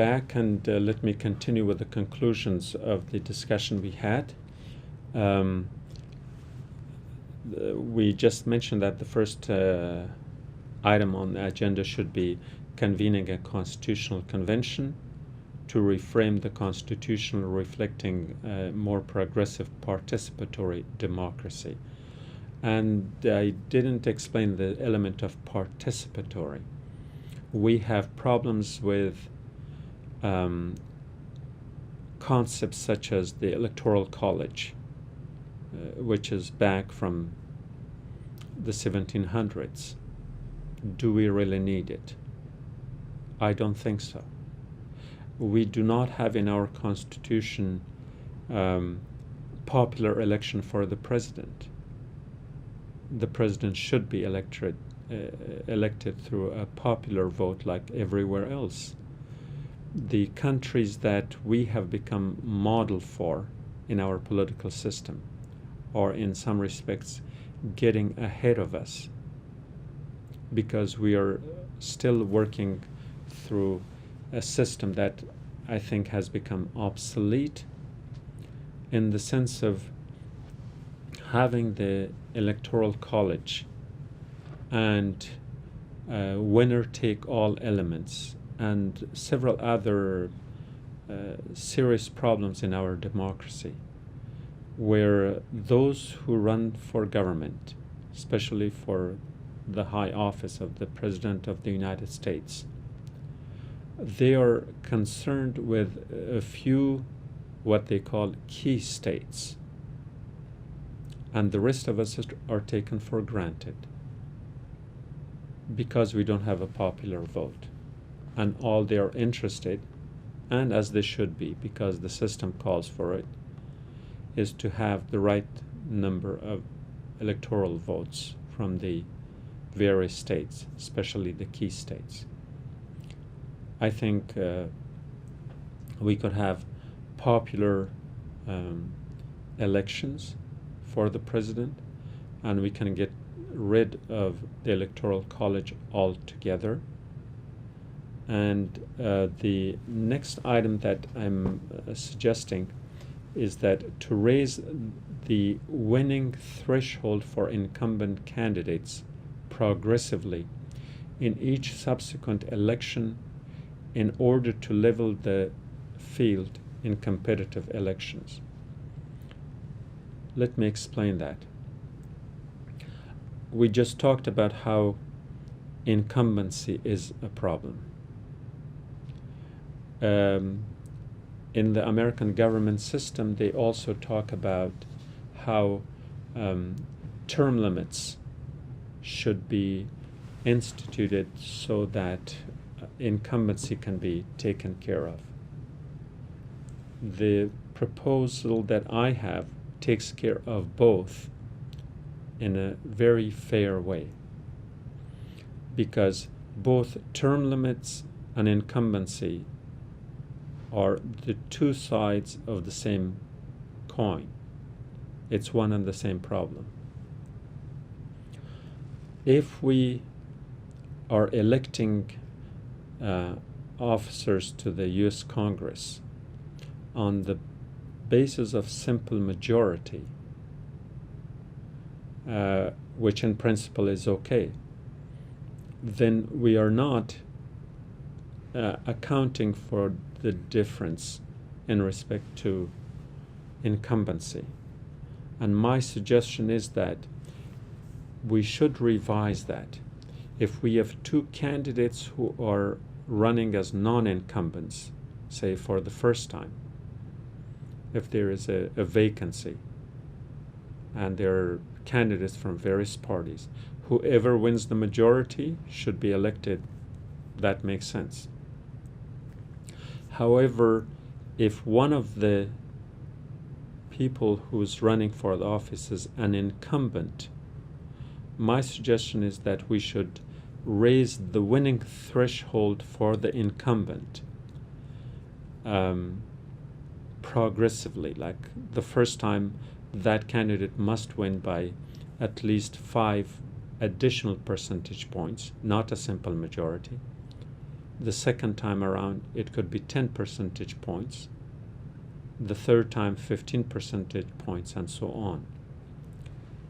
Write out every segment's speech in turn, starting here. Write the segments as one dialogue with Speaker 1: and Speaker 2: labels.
Speaker 1: back and let me continue with the conclusions of the discussion we had. We just mentioned that the first item on the agenda should be convening a constitutional convention to reframe the constitution, reflecting more progressive participatory democracy. And I didn't explain the element of participatory. We have problems with concepts such as the Electoral College, which is back from the 1700s. Do we really need it? I don't think so. We do not have in our Constitution popular election for the president. The president should be elected through a popular vote like everywhere else. The countries that we have become model for in our political system are in some respects getting ahead of us because we are still working through a system that I think has become obsolete in the sense of having the Electoral College and winner-take-all elements and several other serious problems in our democracy, where those who run for government, especially for the high office of the President of the United States, they are concerned with a few what they call key states, and the rest of us are taken for granted because we don't have a popular vote. And all they are interested, and as they should be because the system calls for it, is to have the right number of electoral votes from the various states, especially the key states. I think we could have popular elections for the president, and we can get rid of the Electoral College altogether. And the next item that I'm suggesting is that to raise the winning threshold for incumbent candidates progressively in each subsequent election in order to level the field in competitive elections. Let me explain that. We just talked about how incumbency is a problem. In the American government system, they also talk about how term limits should be instituted so that incumbency can be taken care of. The proposal that I have takes care of both in a very fair way, because both term limits and incumbency are the two sides of the same coin. It's one and the same problem. If we are electing officers to the U.S. Congress on the basis of simple majority, which in principle is okay, then we are not accounting for the difference in respect to incumbency. And my suggestion is that we should revise that. If we have two candidates who are running as non-incumbents, say for the first time, if there is a vacancy and there are candidates from various parties, whoever wins the majority should be elected. That makes sense. However, if one of the people who's running for the office is an incumbent, my suggestion is that we should raise the winning threshold for the incumbent progressively. Like the first time, that candidate must win by at least 5 additional percentage points, not a simple majority. The second time around, it could be 10 percentage points. The third time, 15 percentage points, and so on.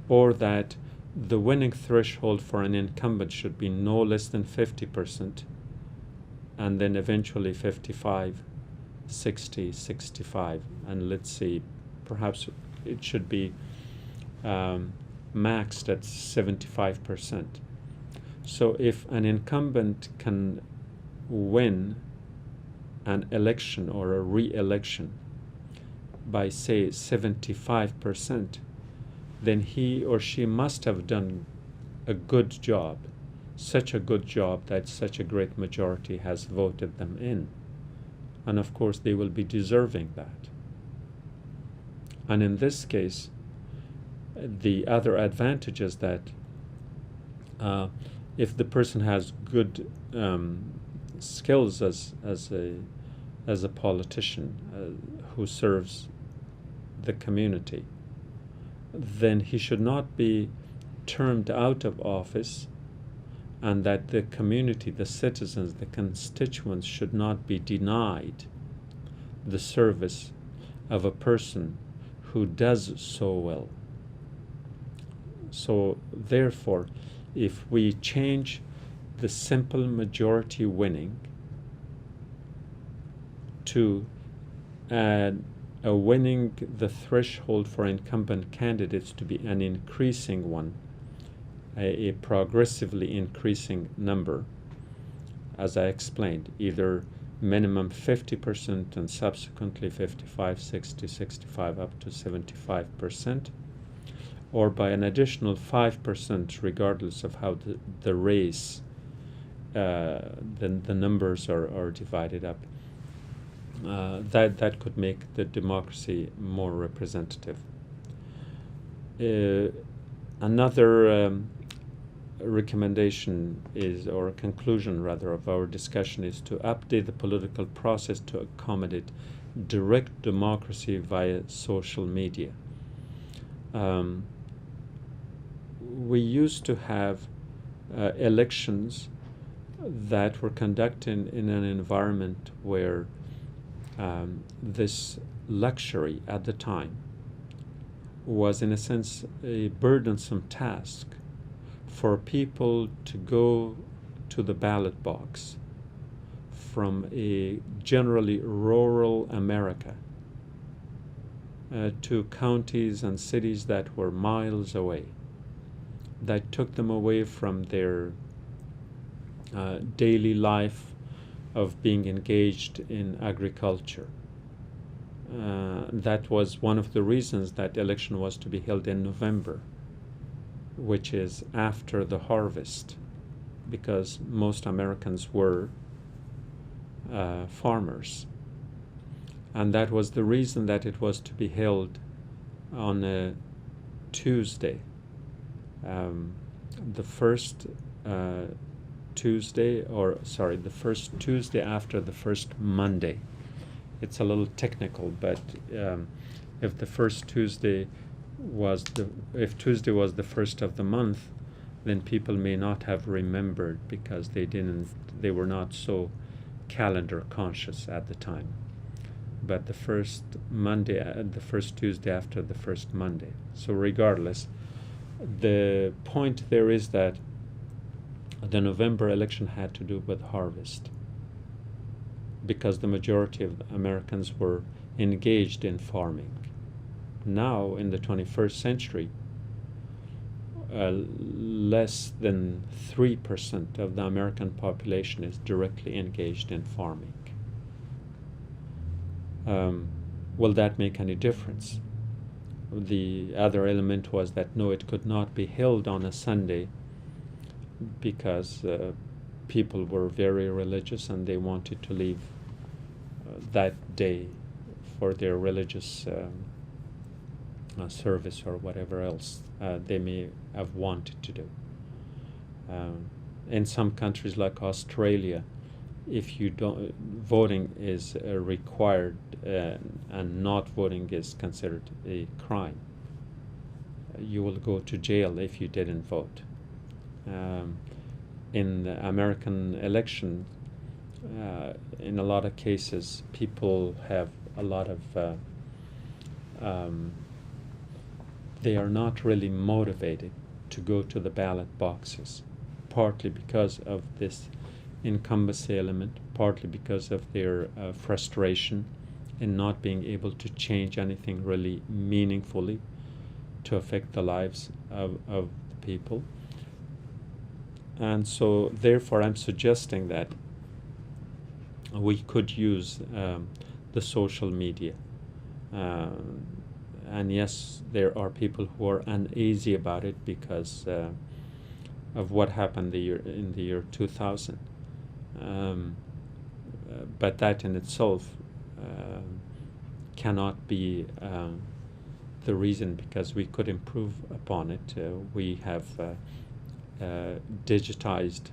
Speaker 1: Or that the winning threshold for an incumbent should be no less than 50%, and then eventually 55, 60, 65, and let's see, perhaps it should be maxed at 75%. So if an incumbent can win an election or a re-election by, say, 75%, then he or she must have done a good job, such a good job that such a great majority has voted them in. And of course, they will be deserving that. And in this case, the other advantage is that if the person has good skills as a politician who serves the community, then he should not be termed out of office, and that the community, the citizens, the constituents should not be denied the service of a person who does so well. So therefore, if we change the simple majority winning to a winning the threshold for incumbent candidates to be an increasing one, a progressively increasing number, as I explained, either minimum 50% and subsequently 55, 60, 65 up to 75%, or by an additional 5% regardless of how the race, the numbers are divided up. That could make the democracy more representative. Another recommendation is, or conclusion rather, of our discussion is to update the political process to accommodate direct democracy via social media. We used to have elections that were conducted in an environment where this luxury at the time was, in a sense, a burdensome task for people to go to the ballot box from a generally rural America to counties and cities that were miles away, that took them away from their daily life of being engaged in agriculture. That was one of the reasons that election was to be held in November, which is after the harvest, because most Americans were farmers. And that was the reason that it was to be held on a Tuesday, the first Tuesday after the first Monday. It's a little technical, but if the first Tuesday was if Tuesday was the first of the month, then people may not have remembered because they were not so calendar conscious at the time. But the first Monday, the first Tuesday after the first Monday. So regardless, the point there is that the November election had to do with harvest, because the majority of Americans were engaged in farming. Now, in the 21st century, less than 3% of the American population is directly engaged in farming. Will that make any difference? The other element was that no, it could not be held on a Sunday because people were very religious and they wanted to leave that day for their religious service or whatever else they may have wanted to do. In some countries like Australia, if you don't, voting is required and not voting is considered a crime. You will go to jail if you didn't vote. In the American election, in a lot of cases, people have a lot of they are not really motivated to go to the ballot boxes, partly because of this incumbency element, partly because of their frustration in not being able to change anything really meaningfully to affect the lives of the people. And so therefore I'm suggesting that we could use the social media. And yes, there are people who are uneasy about it because of what happened in the year 2000. But that in itself cannot be the reason, because we could improve upon it. We have digitized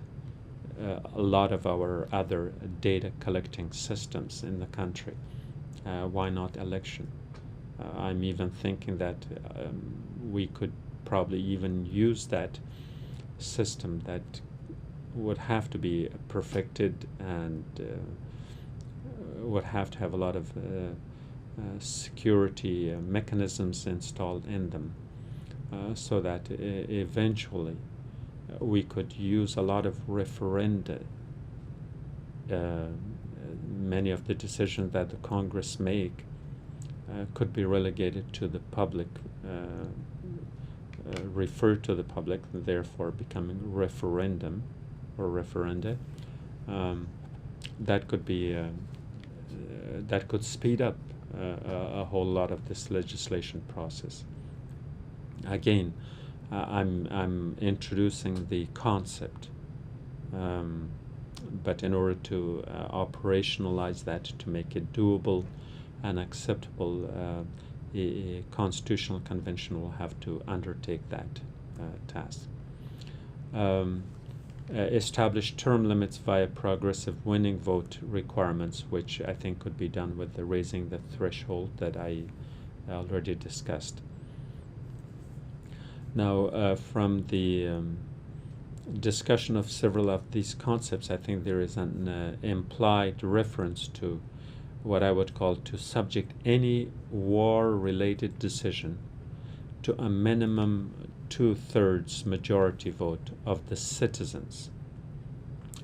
Speaker 1: a lot of our other data collecting systems in the country. Why not election? I'm even thinking that we could probably even use that system that would have to be perfected and would have to have a lot of security mechanisms installed in them, so that eventually we could use a lot of referenda. Many of the decisions that the Congress make could be relegated to the public, referred to the public, and therefore becoming referendum or referenda. That could be that could speed up a whole lot of this legislation process. Again, I'm introducing the concept, but in order to operationalize that, to make it doable and acceptable, a constitutional convention will have to undertake that task. Establish term limits via progressive winning vote requirements, which I think could be done with the raising the threshold that I already discussed. Now, from the discussion of several of these concepts, I think there is an implied reference to what I would call to subject any war-related decision to a minimum 2/3 majority vote of the citizens.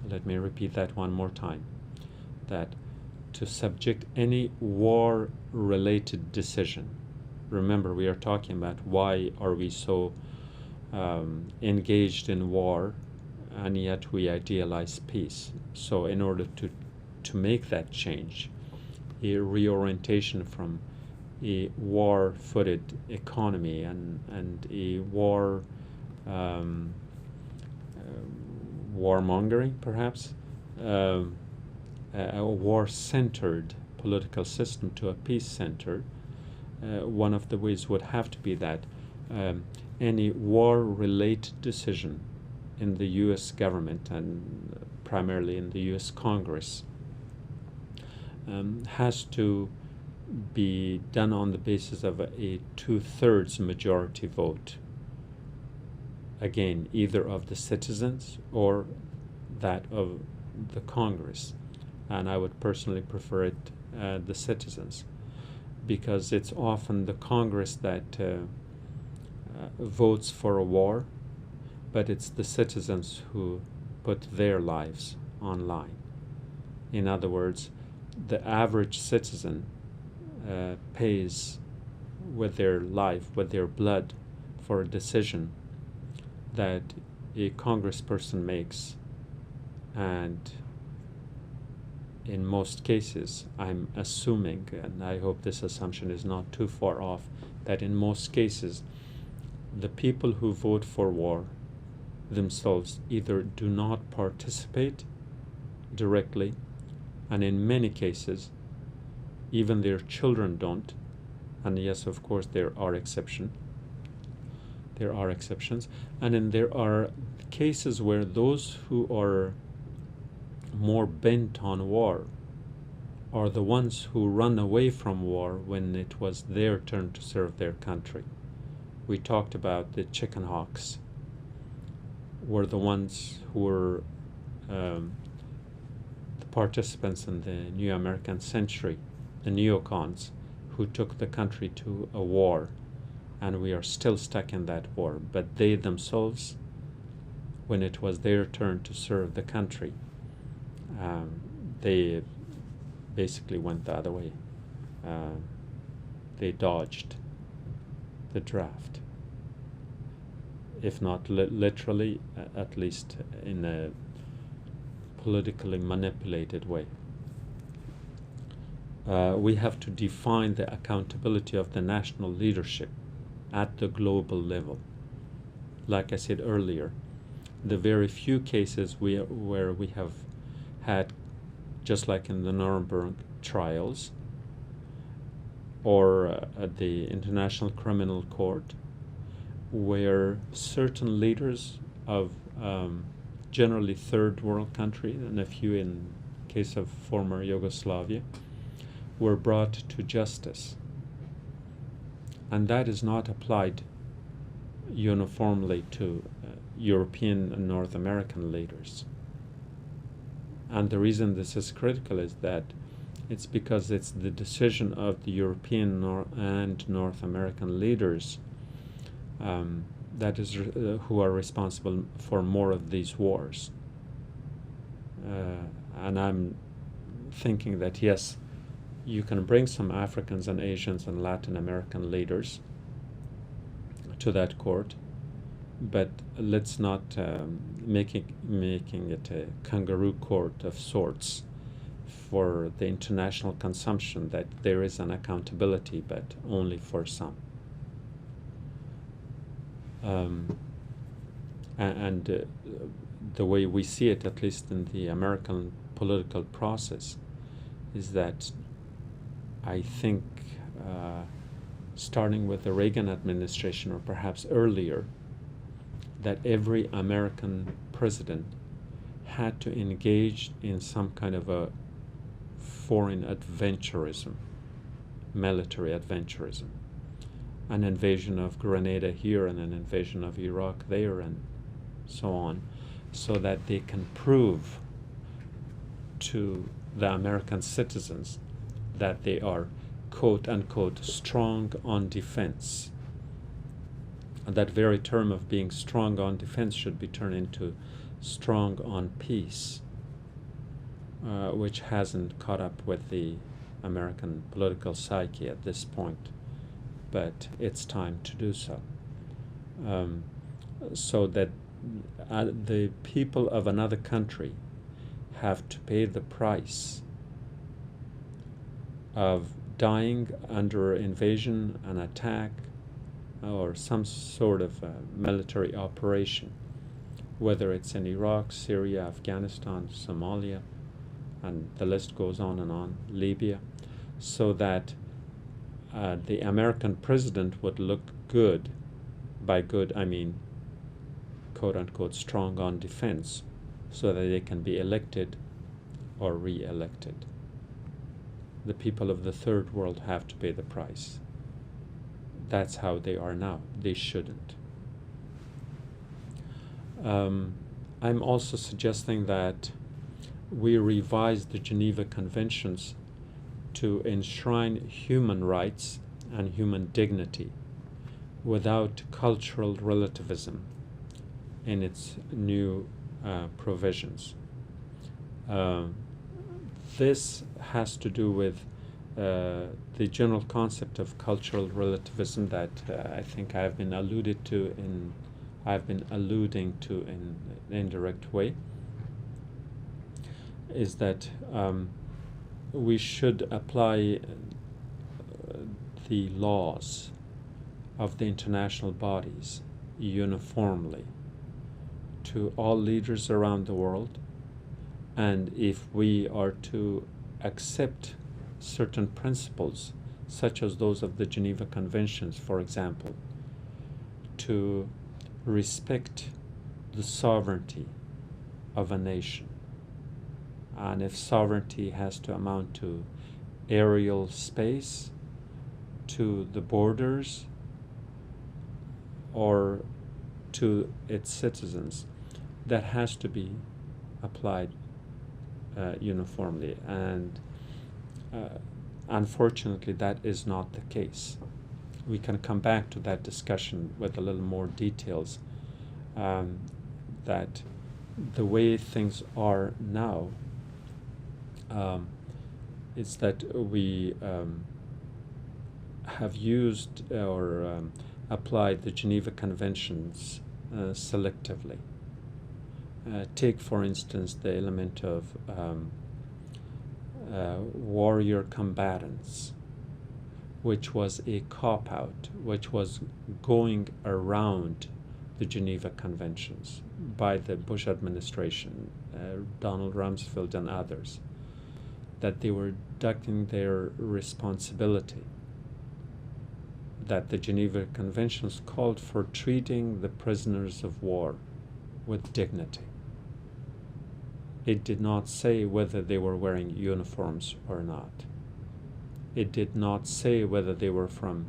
Speaker 1: Let me repeat that one more time. That to subject any war-related decision. Remember, we are talking about why are we so engaged in war, and yet we idealize peace. So in order to make that change, a reorientation from a war-footed economy and a warmongering, perhaps, a war-centered political system to a peace-centered, one of the ways would have to be that any war-related decision in the U.S. government and primarily in the U.S. Congress has to be done on the basis of a 2/3 majority vote. Again, either of the citizens or that of the Congress. And I would personally prefer it the citizens, because it's often the Congress that votes for a war, but it's the citizens who put their lives online. In other words, the average citizen pays with their life, with their blood, for a decision that a congressperson makes. And in most cases, I'm assuming, and I hope this assumption is not too far off, that in most cases, the people who vote for war themselves either do not participate directly, and in many cases, even their children don't. And yes, of course, there are exceptions. And there are cases where those who are more bent on war are the ones who run away from war when it was their turn to serve their country. We talked about the chicken hawks were the ones who were participants in the New American Century, the neocons, who took the country to a war, and we are still stuck in that war. But they themselves, when it was their turn to serve the country, they basically went the other way. They dodged the draft, if not literally, at least in a politically manipulated way. We have to define the accountability of the national leadership at the global level. Like I said earlier, the very few cases where we have had, just like in the Nuremberg trials or at the International Criminal Court, where certain leaders of generally third world countries, and a few in case of former Yugoslavia, were brought to justice. And that is not applied uniformly to European and North American leaders. And the reason this is critical is that it's because it's the decision of the European and North American leaders that is who are responsible for more of these wars. And I'm thinking that yes, you can bring some Africans and Asians and Latin American leaders to that court, but let's not making it a kangaroo court of sorts for the international consumption, that there is an accountability, but only for some. And the way we see it, at least in the American political process, is that I think starting with the Reagan administration, or perhaps earlier, that every American president had to engage in some kind of a foreign adventurism, military adventurism, an invasion of Grenada here and an invasion of Iraq there and so on, so that they can prove to the American citizens that they are quote unquote strong on defense. And that very term of being strong on defense should be turned into strong on peace, which hasn't caught up with the American political psyche at this point, but it's time to do so. So that the people of another country have to pay the price of dying under invasion, an attack, or some sort of military operation, whether it's in Iraq, Syria, Afghanistan, Somalia, and the list goes on, Libya, so that the American president would look good. By good, I mean quote unquote strong on defense, so that they can be elected or re-elected. The people of the third world have to pay the price. That's how they are now. They shouldn't. I'm also suggesting that we revise the Geneva Conventions to enshrine human rights and human dignity without cultural relativism in its new provisions. This has to do with the general concept of cultural relativism that I think I've been alluding to in an indirect way, is that we should apply the laws of the international bodies uniformly to all leaders around the world, and if we are to accept certain principles, such as those of the Geneva Conventions, for example, to respect the sovereignty of a nation. And if sovereignty has to amount to aerial space, to the borders, or to its citizens, that has to be applied uniformly, and unfortunately that is not the case. We can come back to that discussion with a little more details, that the way things are now is that we have used or applied the Geneva Conventions selectively. Take, for instance, the element of warrior combatants, which was a cop-out, which was going around the Geneva Conventions by the Bush administration, Donald Rumsfeld and others, that they were ducking their responsibility, that the Geneva Conventions called for treating the prisoners of war with dignity. It did not say whether they were wearing uniforms or not. It did not say whether they were from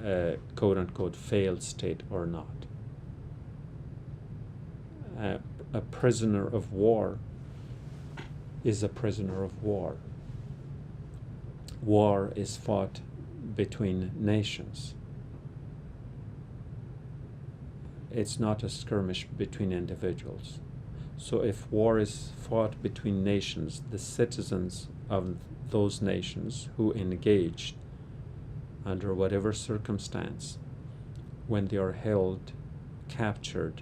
Speaker 1: a quote-unquote failed state or not. A prisoner of war is a prisoner of war. War is fought between nations. It's not a skirmish between individuals. So if war is fought between nations, the citizens of those nations who engage under whatever circumstance, when they are held, captured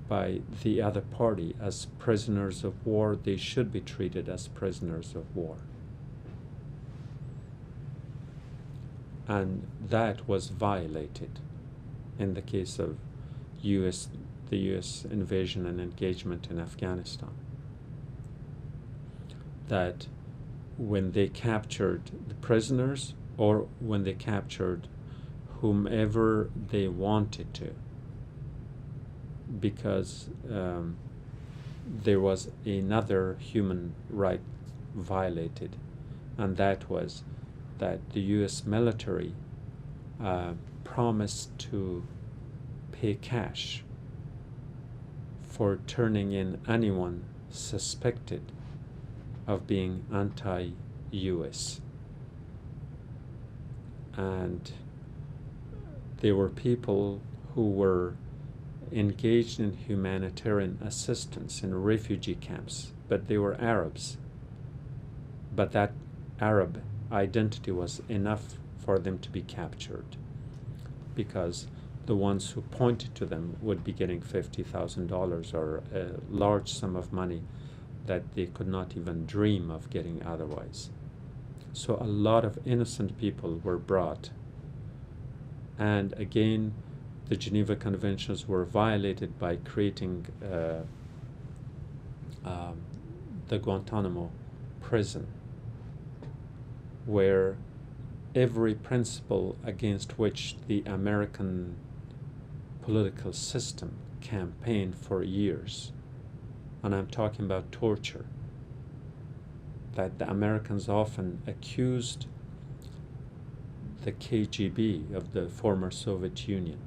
Speaker 1: by the other party as prisoners of war, they should be treated as prisoners of war. And that was violated in the case of the US invasion and engagement in Afghanistan. That when they captured the prisoners, or when they captured whomever they wanted to, because there was another human right violated, and that was that the US military promised to pay cash for turning in anyone suspected of being anti-US. And there were people who were engaged in humanitarian assistance in refugee camps, but they were Arabs. But that Arab identity was enough for them to be captured, because the ones who pointed to them would be getting $50,000 or a large sum of money that they could not even dream of getting otherwise. So a lot of innocent people were brought. And again, the Geneva Conventions were violated by creating the Guantanamo prison, where every principle against which the American political system campaigned for years, and I'm talking about torture, that the Americans often accused the KGB of the former Soviet Union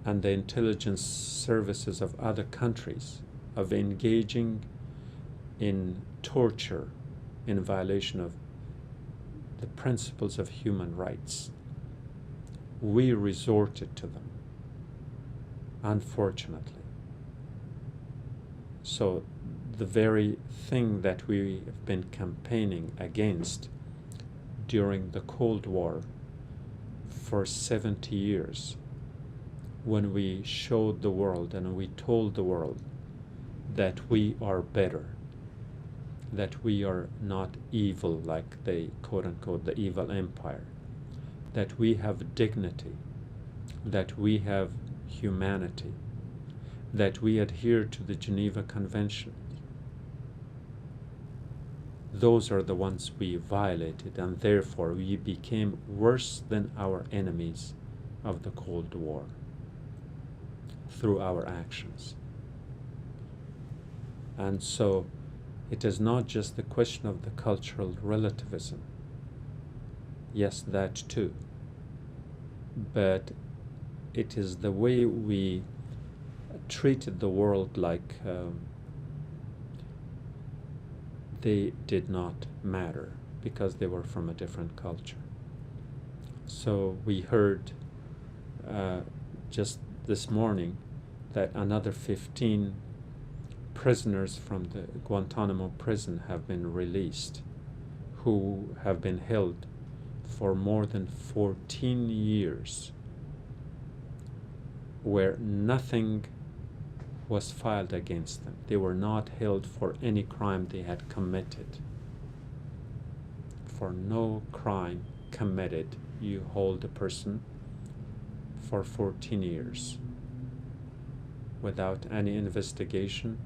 Speaker 1: and the intelligence services of other countries of engaging in torture in violation of the principles of human rights. We resorted to them, unfortunately. So the very thing that we have been campaigning against during the Cold War for 70 years, when we showed the world and we told the world that we are better, that we are not evil like the quote-unquote the evil empire, that we have dignity, that we have humanity, that we adhere to the Geneva Convention. Those are the ones we violated, and therefore we became worse than our enemies of the Cold War through our actions. And so it is not just the question of the cultural relativism. Yes, that too. But it is the way we treated the world like they did not matter because they were from a different culture. So we heard just this morning that another 15 prisoners from the Guantanamo prison have been released, who have been held for more than 14 years, where nothing was filed against them. They were not held for any crime they had committed. For no crime committed, you hold a person for 14 years without any investigation,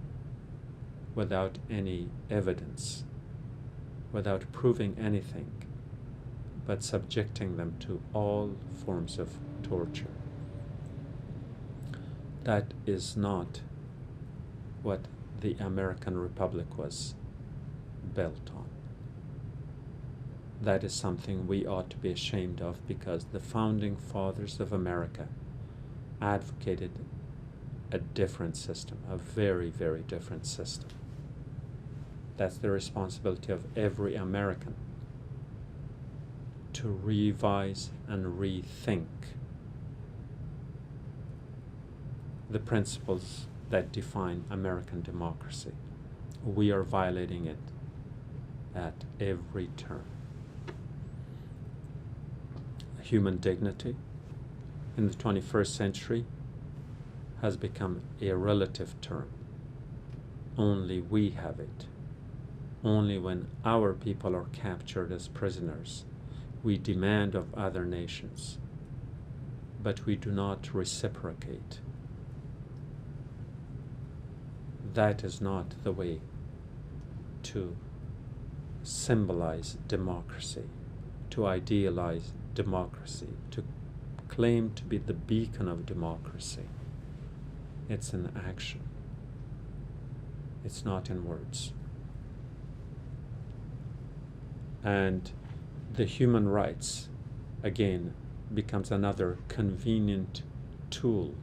Speaker 1: without any evidence, without proving anything, but subjecting them to all forms of torture. That is not what the American Republic was built on. That is something we ought to be ashamed of, because the founding fathers of America advocated a different system, a very, very different system. That's the responsibility of every American, to revise and rethink the principles that define American democracy. We are violating it at every turn. Human dignity in the 21st century has become a relative term. Only we have it. Only when our people are captured as prisoners, we demand of other nations, but we do not reciprocate. That is not the way to symbolize democracy, to idealize democracy, to claim to be the beacon of democracy. It's in action. It's not in words. And the human rights, again, becomes another convenient tool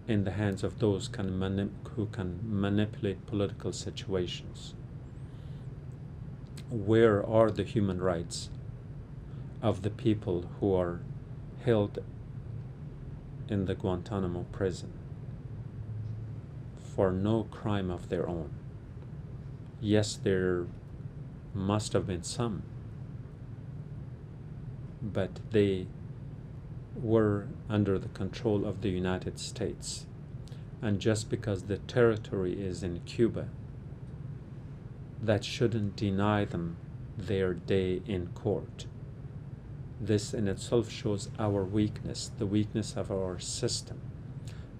Speaker 1: in the hands of those who can manipulate political situations. Where are the human rights of the people who are held in the Guantanamo prison for no crime of their own? Yes, there must have been some, but they were under the control of the United States. And just because the territory is in Cuba, that shouldn't deny them their day in court. This in itself shows our weakness, the weakness of our system,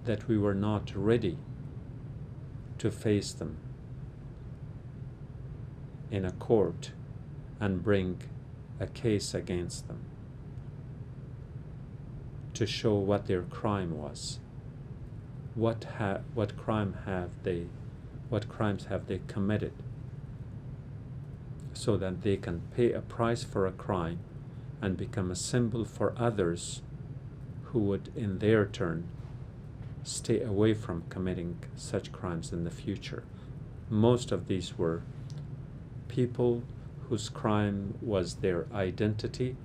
Speaker 1: that we were not ready to face them in a court and bring a case against them to show what their crime was. What crimes have they committed, so that they can pay a price for a crime and become a symbol for others who would in their turn stay away from committing such crimes in the future. Most of these were people whose crime was their identity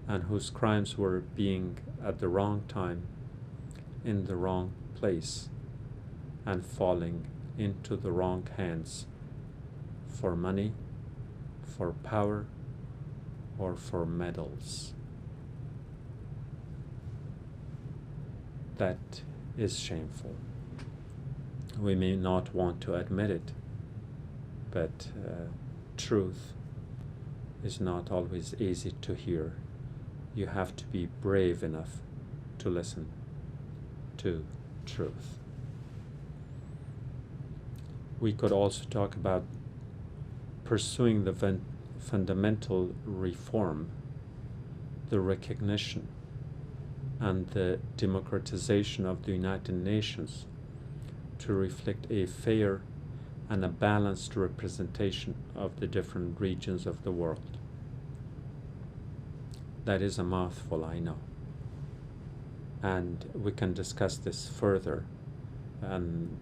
Speaker 1: and whose crimes were being at the wrong time, in the wrong place, and falling into the wrong hands for money, for power, or for medals. That is shameful. We may not want to admit it, but truth is not always easy to hear. You have to be brave enough to listen to truth. We could also talk about pursuing the fundamental reform, the recognition and the democratization of the United Nations to reflect a fair and a balanced representation of the different regions of the world. That is a mouthful, I know. And we can discuss this further. And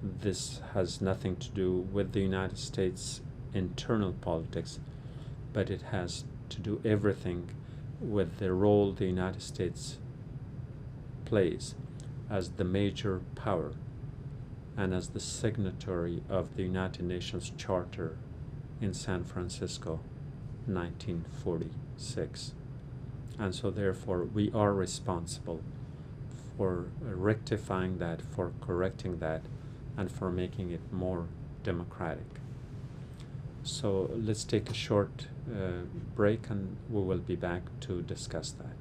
Speaker 1: this has nothing to do with the United States internal politics, but it has to do everything with the role the United States plays as the major power and as the signatory of the United Nations Charter in San Francisco, 1946. And so therefore we are responsible for rectifying that, for correcting that, and for making it more democratic. So let's take a short break, and we will be back to discuss that.